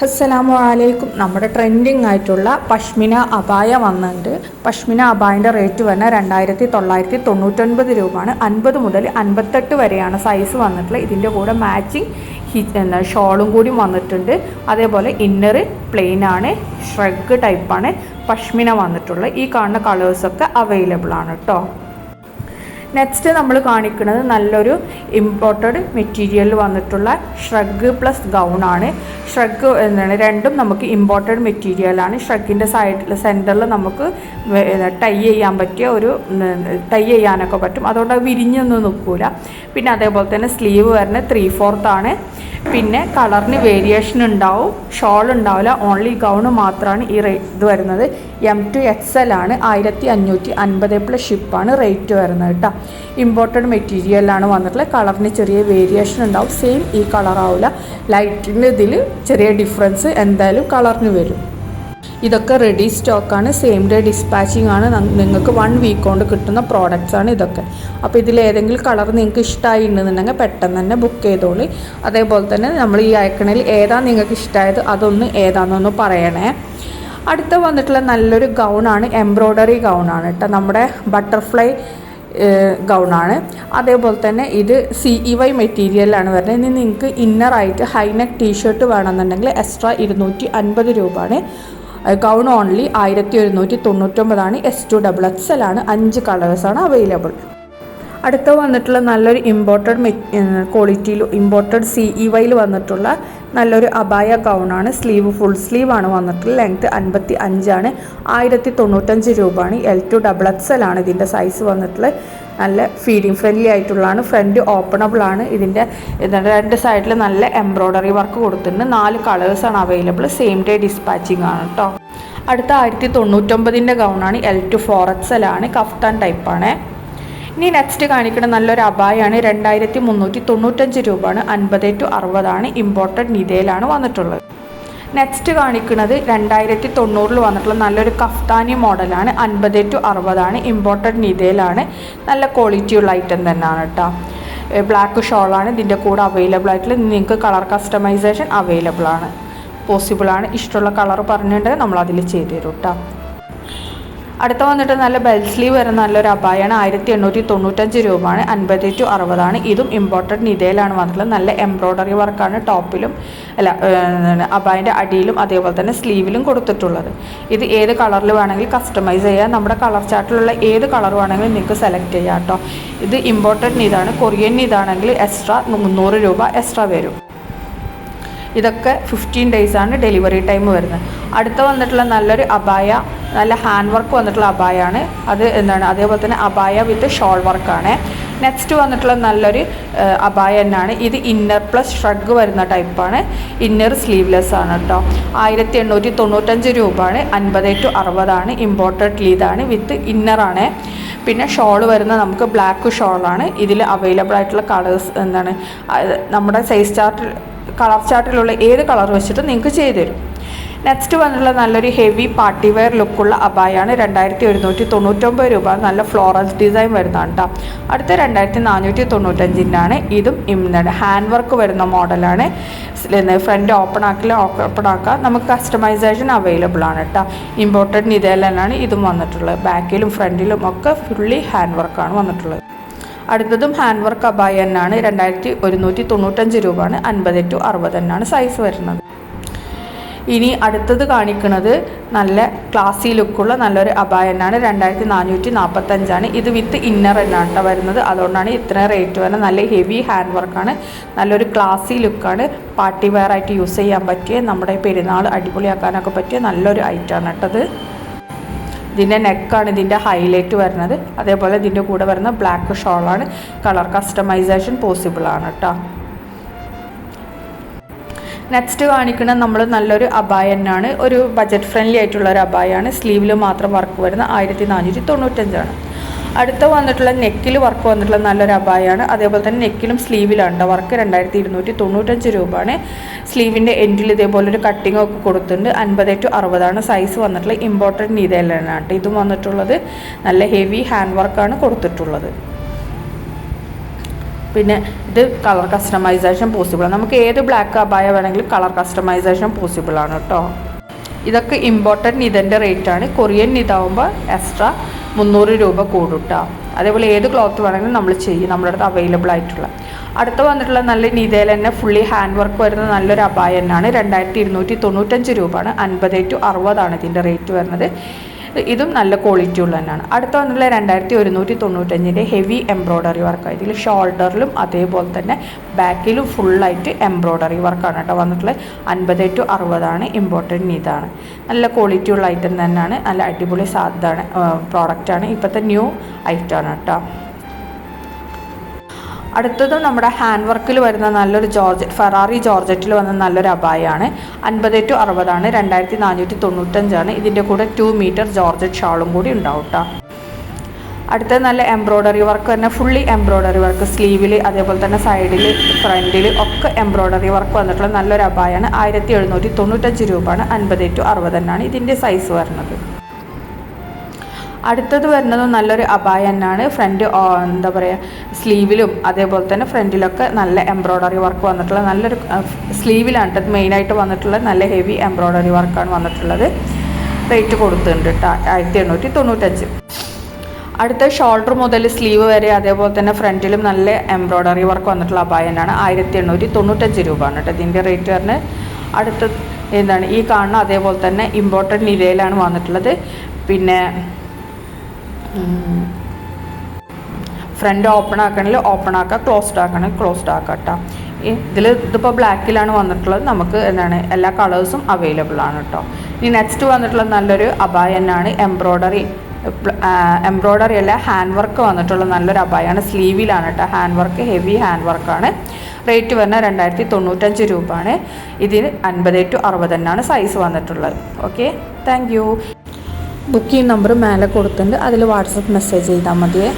അസ്സലാമു അലൈക്കും. നമ്മുടെ ട്രെൻഡിങ് ആയിട്ടുള്ള പഷ്മിന അബായ വന്നിട്ടുണ്ട്. പഷ്മിന അബായൻ്റെ റേറ്റ് വരുന്നത് 2999 രൂപയാണ്. 50 മുതൽ 58 വരെയാണ് സൈസ് വന്നിട്ടുള്ളത്. ഇതിൻ്റെ കൂടെ മാച്ചിങ് ഷോളും കൂടി വന്നിട്ടുണ്ട്. അതേപോലെ ഇന്നർ പ്ലെയിൻ ആണ്, ഷ്രഗ് ടൈപ്പാണ് പഷ്മിന വന്നിട്ടുള്ളത്. ഈ കാണുന്ന കളേഴ്സൊക്കെ അവൈലബിൾ ആണ് കേട്ടോ. നെക്സ്റ്റ് നമ്മൾ കാണിക്കുന്നത് നല്ലൊരു ഇമ്പോർട്ടഡ് മെറ്റീരിയലിൽ വന്നിട്ടുള്ള ഷ്രഗ് പ്ലസ് ഗൗണാണ്. ഷ്രഗ് എന്താണ്, രണ്ടും നമുക്ക് ഇമ്പോർട്ടഡ് മെറ്റീരിയലാണ്. ഷ്രഗിൻ്റെ സെൻറ്ററിൽ നമുക്ക് ടൈ ചെയ്യാനൊക്കെ പറ്റും. അതുകൊണ്ട് വിരിഞ്ഞൊന്നും നിൽക്കില്ല. പിന്നെ അതേപോലെ തന്നെ സ്ലീവ് വരുന്നത് 3/4 ആണ്. പിന്നെ കളറിന് വേരിയേഷൻ ഉണ്ടാവും, ഷോൾ ഉണ്ടാവില്ല. ഓൺലി ഗൗണ് മാത്രമാണ് ഈ ഇത് വരുന്നത്. M to XL ആണ്. 1550 പ്ലസ് ഷിപ്പാണ് റേറ്റ് വരുന്നത് കേട്ടോ. ഇമ്പോർട്ടഡ് മെറ്റീരിയലാണ് വന്നിട്ടുള്ളത്. കളറിന് ചെറിയ വേരിയേഷൻ ഉണ്ടാവും. സെയിം ഈ കളറാവില്ല, ലൈറ്റിൻ്റെ ഇതിൽ ചെറിയ ഡിഫറൻസ് എന്തായാലും കളറിന് വരും. ഇതൊക്കെ റെഡി സ്റ്റോക്കാണ്, സെയിം ഡേ ഡിസ്പാച്ചിങ് ആണ്. നിങ്ങൾക്ക് 1 വീക്ക് കൊണ്ട് കിട്ടുന്ന പ്രോഡക്റ്റ്സ് ആണ് ഇതൊക്കെ. അപ്പോൾ ഇതിലേതെങ്കിലും കളർ നിങ്ങൾക്ക് ഇഷ്ടമായിട്ടുണ്ടെന്നുണ്ടെങ്കിൽ പെട്ടെന്ന് തന്നെ ബുക്ക് ചെയ്തോളി. അതേപോലെ തന്നെ നമ്മൾ ഈ അയക്കണയിൽ ഏതാണ് നിങ്ങൾക്ക് ഇഷ്ടമായത് അതൊന്ന് ഏതാണെന്നൊന്ന് പറയണേ. അടുത്ത വന്നിട്ടുള്ള നല്ലൊരു ഗൗണാണ്, എംബ്രോയ്ഡറി ഗൗണാണ് കേട്ടോ. നമ്മുടെ ബട്ടർഫ്ലൈ ഗൗണാണ്. അതേപോലെ തന്നെ ഇത് CEY മെറ്റീരിയലാണ് വരുന്നത്. ഇനി നിങ്ങൾക്ക് ഇന്നറായിട്ട് ഹൈനെക്ക് ടീഷർട്ട് വേണമെന്നുണ്ടെങ്കിൽ എക്സ്ട്രാ 250 രൂപയാണ്. ഗൗൺ ഓൺലി 1199 S2XXL ആണ്. 5 കളേഴ്സാണ് അവൈലബിൾ. അടുത്ത വന്നിട്ടുള്ള നല്ലൊരു ഇമ്പോർട്ടഡ് ക്വാളിറ്റിയിൽ ഇമ്പോർട്ടഡ് CEYയിൽ വന്നിട്ടുള്ള നല്ലൊരു അബായ ഗൗണാണ്. ഫുൾ സ്ലീവാണ് വന്നിട്ടുള്ളത്. ലെങ്ത്ത് 55 ആണ്. 1095 രൂപയാണ്. L2XXL ആണ് ഇതിൻ്റെ സൈസ് വന്നിട്ടുള്ളത്. നല്ല ഫീഡിങ് ഫ്രണ്ട്ലി ആയിട്ടുള്ളതാണ്. ഫ്രണ്ട് ഓപ്പണബിൾ ആണ്. ഇതിൻ്റെ 2 സൈഡിൽ നല്ല എംബ്രോയ്ഡറി വർക്ക് കൊടുത്തിട്ടുണ്ട്. 4 കളേഴ്സാണ് അവൈലബിൾ. സെയിം ഡേ ഡിസ്പാച്ചിങ് ആണ് കേട്ടോ. അടുത്ത 1099 ഗൗണാണ്. L2XXL ആണ്. കഫ്താൻ ടൈപ്പാണ്. ഇനി നെക്സ്റ്റ് കാണിക്കുന്ന നല്ലൊരു അബായാണ്. 2395 രൂപയാണ്. 50 to 60 ഇമ്പോർട്ടഡ് നിതയിലാണ് വന്നിട്ടുള്ളത്. നെക്സ്റ്റ് കാണിക്കുന്നത് 2090 വന്നിട്ടുള്ള നല്ലൊരു കഫ്താനി മോഡലാണ്. 50 to 60 ഇമ്പോർട്ടഡ് നിതയിലാണ്. നല്ല ക്വാളിറ്റിയുള്ള ഐറ്റം തന്നെയാണ് കേട്ടോ. ബ്ലാക്ക് ഷോളാണ് ഇതിൻ്റെ കൂടെ അവൈലബിൾ ആയിട്ടുള്ള. നിങ്ങൾക്ക് കളർ കസ്റ്റമൈസേഷൻ അവൈലബിൾ ആണ്, പോസിബിളാണ്. ഇഷ്ടമുള്ള കളർ പറഞ്ഞിട്ടുണ്ടെങ്കിൽ നമ്മൾ അതിൽ ചെയ്തു തരും കേട്ടോ. അടുത്ത വന്നിട്ട് നല്ല ബെൽ സ്ലീവ് വരുന്ന നല്ലൊരു അബായാണ്. 1895 രൂപയാണ്. 50 to 60 ഇതും ഇമ്പോർട്ടഡ് നിതയിലാണ് വന്നിട്ടുള്ളത്. നല്ല എംബ്രോയ്ഡറി വർക്കാണ് ടോപ്പിലും അബായൻ്റെ അടിയിലും അതേപോലെ തന്നെ സ്ലീവിലും കൊടുത്തിട്ടുള്ളത്. ഇത് ഏത് കളറിൽ വേണമെങ്കിലും കസ്റ്റമൈസ് ചെയ്യാം. നമ്മുടെ കളർ ചാർട്ടിലുള്ള ഏത് കളർ വേണമെങ്കിലും നിങ്ങൾക്ക് സെലക്ട് ചെയ്യാം കേട്ടോ. ഇത് ഇമ്പോർട്ടഡ് നിതാണ്. കൊറിയൻ നിതാണെങ്കിൽ എക്സ്ട്രാ 300 രൂപ എക്സ്ട്രാ വരും. ഇതൊക്കെ 15 ഡേയ്സാണ് ഡെലിവറി ടൈം വരുന്നത്. അടുത്ത വന്നിട്ടുള്ള നല്ലൊരു അബായ, നല്ല ഹാൻഡ് വർക്ക് വന്നിട്ടുള്ള അബായാണ്. അത് അതേപോലെ തന്നെ അബായ വിത്ത് ഷോൾ വർക്കാണ്. നെക്സ്റ്റ് വന്നിട്ടുള്ള നല്ലൊരു അബായ തന്നെയാണ്. ഇത് ഇന്നർ പ്ലസ് ഷ്രഗ് വരുന്ന ടൈപ്പാണ്. ഇന്നർ സ്ലീവ്ലെസ് ആണ് കേട്ടോ. 1895 രൂപയാണ്. 50 to 60 ഇമ്പോർട്ടഡ് ലീതാണ് വിത്ത് ഇന്നറാണ്. പിന്നെ ഷോൾ വരുന്ന നമുക്ക് ബ്ലാക്ക് ഷോളാണ്. ഇതിൽ അവൈലബിൾ ആയിട്ടുള്ള കളേഴ്സ് നമ്മുടെ സൈസ് ചാർട്ടിൽ കളർ ചാർട്ടിലുള്ള ഏത് കളർ വെച്ചിട്ട് നിങ്ങൾക്ക് ചെയ്തു തരും. നെക്സ്റ്റ് വന്നിട്ടുള്ള നല്ലൊരു ഹെവി പാർട്ടി വെയർ ലുക്കുള്ള അബായാണ്. 2199 രൂപ. നല്ല ഫ്ലോറൽ ഡിസൈൻ വരുന്നതാണ് കേട്ടോ. അടുത്ത 2495 ഇതും ഹാൻഡ് വർക്ക് വരുന്ന മോഡലാണ്. ഫ്രണ്ട് ഓപ്പൺ ആക്കാം. നമുക്ക് കസ്റ്റമൈസേഷൻ അവൈലബിൾ ആണ് കേട്ടോ. ഇമ്പോർട്ടഡ് നിതയിലാണ് ഇതും വന്നിട്ടുള്ളത്. ബാക്കിലും ഫ്രണ്ടിലും ഒക്കെ ഫുള്ളി ഹാൻഡ് വർക്കാണ് വന്നിട്ടുള്ളത്. അടുത്തതും ഹാൻഡ് വർക്ക് അബായ തന്നെയാണ്. 2195 രൂപയാണ്. 50 to 60 സൈസ് വരുന്നത്. ഇനി അടുത്തത് കാണിക്കുന്നത് നല്ല ക്ലാസി ലുക്കുള്ള നല്ലൊരു അബായ തന്നെയാണ്. 2445 ഇത് വിത്ത് ഇന്നർ തന്നെയാണ് കേട്ടോ വരുന്നത്. അതുകൊണ്ടാണ് ഇത്രയും റേറ്റ് വരുന്നത്. നല്ല ഹെവി ഹാൻഡ് വർക്കാണ്. നല്ലൊരു ക്ലാസി ലുക്കാണ്. പാർട്ടി വെയർ ആയിട്ട് യൂസ് ചെയ്യാൻ പറ്റിയ, നമ്മുടെ പെരുന്നാൾ അടിപൊളിയാക്കാനൊക്കെ പറ്റിയ നല്ലൊരു ഐറ്റമാണ് കേട്ടത്. ഇതിൻ്റെ നെക്കാണ് ഇതിൻ്റെ ഹൈലൈറ്റ് വരുന്നത്. അതേപോലെ ഇതിൻ്റെ കൂടെ വരുന്ന ബ്ലാക്ക് ഷോളാണ്. കളർ കസ്റ്റമൈസേഷൻ പോസിബിൾ ആണ് കേട്ടോ. നെക്സ്റ്റ് കാണിക്കുന്നത് നമ്മൾ നല്ലൊരു അബായ തന്നെയാണ്. ഒരു ബജറ്റ് ഫ്രണ്ട്ലി ആയിട്ടുള്ള ഒരു അബായാണ്. സ്ലീവിൽ മാത്രം വർക്ക് വരുന്ന 1495. അടുത്ത വന്നിട്ടുള്ള നെക്കിൽ വർക്ക് വന്നിട്ടുള്ള നല്ലൊരു അബായാണ്. അതേപോലെ തന്നെ നെക്കിലും സ്ലീവിലാണ് വർക്ക്. 2295 രൂപയാണ്. സ്ലീവിൻ്റെ എൻഡിൽ ഇതേപോലൊരു കട്ടിങ് ഒക്കെ കൊടുത്തിട്ടുണ്ട്. 50 to 60 സൈസ് വന്നിട്ടുള്ള ഇമ്പോർട്ടഡ് നിതയിലാണ് കേട്ടോ. ഇതും വന്നിട്ടുള്ളത് നല്ല ഹെവി ഹാൻഡ് വർക്കാണ് കൊടുത്തിട്ടുള്ളത്. പിന്നെ ഇത് കളർ കസ്റ്റമൈസേഷൻ പോസിബിളാണ്. നമുക്ക് ഏത് ബ്ലാക്ക് അബായ വേണമെങ്കിലും കളർ കസ്റ്റമൈസേഷൻ പോസിബിളാണ് കേട്ടോ. ഇതൊക്കെ ഇമ്പോർട്ടൻറ്റ് നിതൻ്റെ റേറ്റാണ്. കൊറിയൻ നിതാവുമ്പോൾ എക്സ്ട്രാ 300 രൂപ കൂടും കേട്ടോ. അതേപോലെ ഏത് ക്ലോത്ത് വേണമെങ്കിലും നമ്മൾ ചെയ്യും, നമ്മുടെ അടുത്ത് അവൈലബിൾ ആയിട്ടുള്ള. അടുത്ത് വന്നിട്ടുള്ള നല്ല നിതയിൽ തന്നെ ഫുള്ളി ഹാൻഡ് വർക്ക് വരുന്ന നല്ലൊരു അബായ തന്നെയാണ്. 2295 രൂപയാണ്. 50 to 60 ഇതിൻ്റെ റേറ്റ് വരുന്നത്. ഇതും നല്ല ക്വാളിറ്റി ഉള്ള തന്നെയാണ്. അടുത്ത വന്നിട്ടുള്ള 2195 ഹെവി എംബ്രോയ്ഡറി വർക്കാണ്. ഇതിൽ ഷോൾഡറിലും അതേപോലെ തന്നെ ബാക്കിലും ഫുള്ളായിട്ട് എംബ്രോയ്ഡറി വർക്കാണ് കേട്ടോ വന്നിട്ടുള്ളത്. 50 to 60 ഇമ്പോർട്ടൻറ്റ് ഇതാണ്. നല്ല ക്വാളിറ്റി ഉള്ള ഐറ്റം തന്നെയാണ്. നല്ല അടിപൊളി സാധാരണ പ്രോഡക്റ്റാണ്. ഇപ്പോഴത്തെ ന്യൂ ഐറ്റമാണ് കേട്ടോ. അടുത്തതും നമ്മുടെ ഹാൻഡ് വർക്കിൽ വരുന്ന നല്ലൊരു ഫെറാറി ജോർജറ്റിൽ വന്ന നല്ലൊരു അബായാണ്. 50 to 60 2495. ഇതിൻ്റെ കൂടെ 2 മീറ്റർ ജോർജറ്റ് ഷാളും കൂടി ഉണ്ടാവും കേട്ടോ. അടുത്തത് നല്ല എംബ്രോയ്ഡറി വർക്ക് തന്നെ, ഫുള്ളി എംബ്രോയ്ഡറി വർക്ക് സ്ലീവിൽ അതേപോലെ തന്നെ സൈഡിൽ ഫ്രണ്ടിൽ ഒക്കെ എംബ്രോയ്ഡറി വർക്ക് വന്നിട്ടുള്ള നല്ലൊരു അബായാണ്. 1795 രൂപയാണ്. 50 to 60 ഇതിൻ്റെ സൈസ് വരുന്നത്. അടുത്തത് വരുന്നത് നല്ലൊരു അബായ തന്നെയാണ്. ഫ്രണ്ട് എന്താ പറയുക, സ്ലീവിലും അതേപോലെ തന്നെ ഫ്രണ്ടിലൊക്കെ നല്ല എംബ്രോയ്ഡറി വർക്ക് വന്നിട്ടുള്ള നല്ലൊരു സ്ലീവിലാണ് കേട്ടോ മെയിനായിട്ട് വന്നിട്ടുള്ളത്. നല്ല ഹെവി എംബ്രോയ്ഡറി വർക്കാണ് വന്നിട്ടുള്ളത്. റേറ്റ് കൊടുത്തിട്ടുണ്ട് കേട്ടോ 1895. അടുത്ത ഷോൾഡർ മുതൽ സ്ലീവ് വരെ അതേപോലെ തന്നെ ഫ്രണ്ടിലും നല്ല എംബ്രോയ്ഡറി വർക്ക് വന്നിട്ടുള്ള അബായ തന്നെയാണ്. 1895 രൂപയാണ് കേട്ടോ ഇതിൻ്റെ റേറ്റ് വരുന്നത്. അടുത്ത എന്താണ് ഈ കാണുന്ന അതേപോലെ തന്നെ ഇമ്പോർട്ടൻറ്റ് നിലയിലാണ് വന്നിട്ടുള്ളത്. പിന്നെ ഫ്രണ്ട് ഓപ്പൺ ആക്കണമെങ്കിൽ ഓപ്പൺ ആക്കുക, ക്ലോസ്ഡ് ആക്കണമെങ്കിൽ ക്ലോസ്ഡ് ആക്കാം കേട്ടോ. ഇതിപ്പോൾ ബ്ലാക്കിലാണ് വന്നിട്ടുള്ളത്. നമുക്ക് എന്താണ് എല്ലാ കളേഴ്സും അവൈലബിൾ ആണ് കേട്ടോ. ഇനി നെക്സ്റ്റ് വന്നിട്ടുള്ളത് നല്ലൊരു അബായ തന്നെയാണ്. എംബ്രോയ്ഡറി അല്ല, ഹാൻഡ് വർക്ക് വന്നിട്ടുള്ള നല്ലൊരു അബായാണ്. സ്ലീവിലാണ് കേട്ടോ ഹാൻഡ് വർക്ക്, ഹെവി ഹാൻഡ് വർക്കാണ്. റേറ്റ് വരുന്നത് 2095 രൂപയാണ്. ഇതിന് 50 to 60 സൈസ് വന്നിട്ടുള്ളത്. Okay, thank you. Booking number മേലെ കൊടുത്തിട്ടുണ്ട്, അതിൽ വാട്സപ്പ് മെസ്സേജ് ചെയ്താൽ മതിയേ.